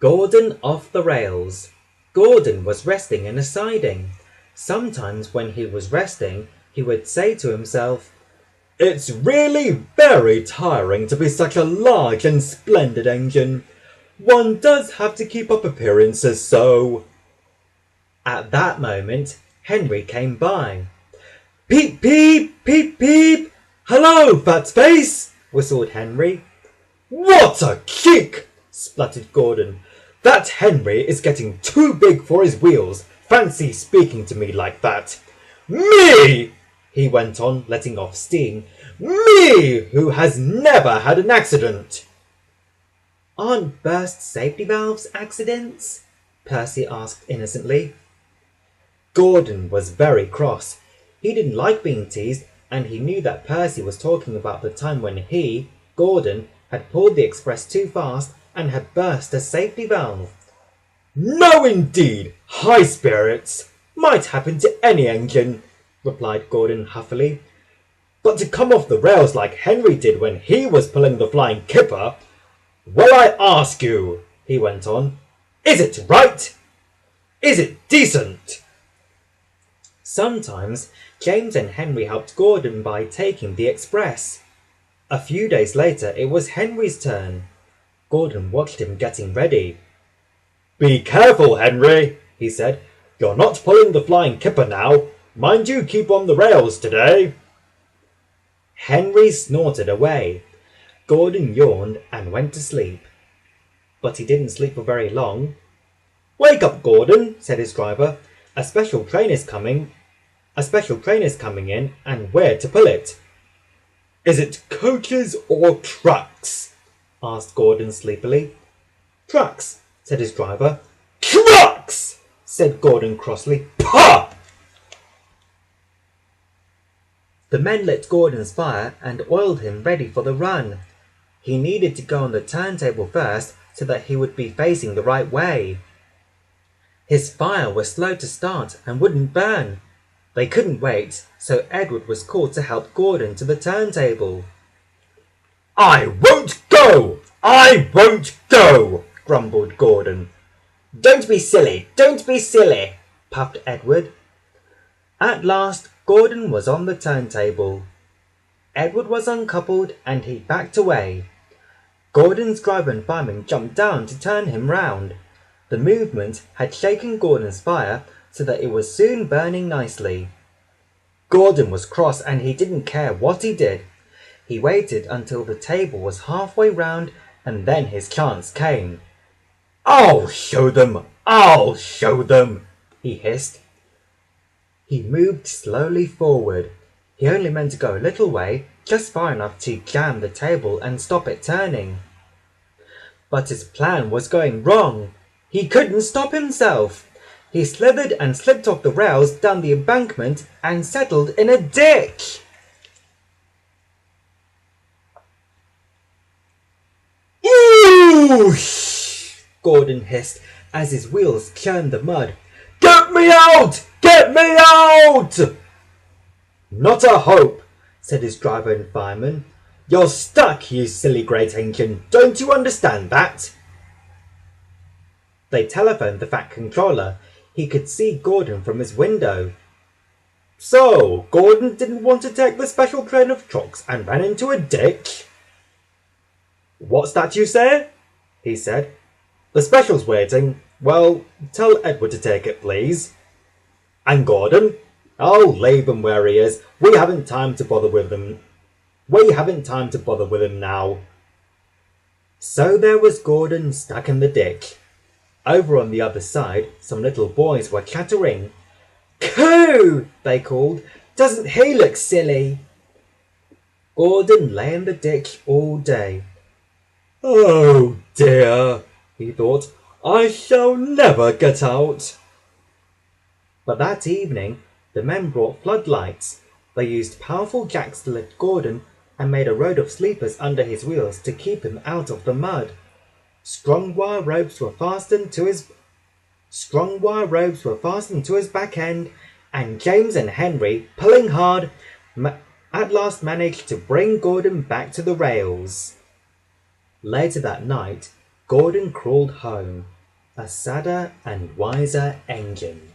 Gordon off the rails. Gordon was resting in a siding. Sometimes when he was resting, he would say to himself, "It's really very tiring to be such a large and splendid engine. One does have to keep up appearances so." At that moment, Henry came by. "Peep, peep, peep, peep! Hello, fat face!" whistled Henry. "What a kick!" spluttered Gordon. "That Henry is getting too big for his wheels. Fancy speaking to me like that. Me!" he went on, letting off steam. "Me, who has never had an accident." "Aren't burst safety valves accidents?" Percy asked innocently. Gordon was very cross. He didn't like being teased, and he knew that Percy was talking about the time when he, Gordon, had pulled the express too fast and had burst a safety valve. "No, indeed! High spirits! Might happen to any engine," replied Gordon huffily. "But to come off the rails like Henry did when he was pulling the flying kipper. Well, I ask you," he went on, "is it right? Is it decent?" Sometimes James and Henry helped Gordon by taking the express. A few days later it was Henry's turn. Gordon watched him getting ready. "Be careful, Henry," he said. "You're not pulling the flying kipper now. Mind you keep on the rails today." Henry snorted away. Gordon yawned and went to sleep. But he didn't sleep for very long. "Wake up, Gordon," said his driver. A special train is coming in, and we're to pull it." "Is it coaches or trucks?" asked Gordon sleepily. "Trucks," said his driver. "Trucks!" said Gordon crossly. "Pah!" The men lit Gordon's fire and oiled him ready for the run. He needed to go on the turntable first so that he would be facing the right way. His fire was slow to start and wouldn't burn. They couldn't wait, so Edward was called to help Gordon to the turntable. "I won't go! I won't go!" grumbled Gordon. "Don't be silly! Don't be silly!" puffed Edward. At last, Gordon was on the turntable. Edward was uncoupled and he backed away. Gordon's driver and fireman jumped down to turn him round. The movement had shaken Gordon's fire so that it was soon burning nicely. Gordon was cross and he didn't care what he did. He waited until the table was halfway round and then his chance came. "I'll show them! I'll show them!" he hissed. He moved slowly forward. He only meant to go a little way, just far enough to jam the table and stop it turning. But his plan was going wrong. He couldn't stop himself. He slithered and slipped off the rails down the embankment and settled in a ditch. "Oosh!" Gordon hissed as his wheels churned the mud. "Get me out! Get me out!" "Not a hope," said his driver and fireman. "You're stuck, you silly great engine. Don't you understand that?" They telephoned the Fat Controller. He could see Gordon from his window. "So, Gordon didn't want to take the special train of trucks and ran into a ditch?" "What's that you say?" he said. "The special's waiting. Well, tell Edward to take it, please." "And Gordon?" "Oh, leave him where he is. We haven't time to bother with him now." So there was Gordon stuck in the ditch. Over on the other side, some little boys were chattering. "Coo!" they called. "Doesn't he look silly?" Gordon lay in the ditch all day. "Oh dear," he thought, "I shall never get out." But that evening, the men brought floodlights. They used powerful jacks to lift Gordon and made a road of sleepers under his wheels to keep him out of the mud. Strong wire ropes were fastened to his back end, and James and Henry, pulling hard, at last managed to bring Gordon back to the rails. Later that night, Gordon crawled home, a sadder and wiser engine.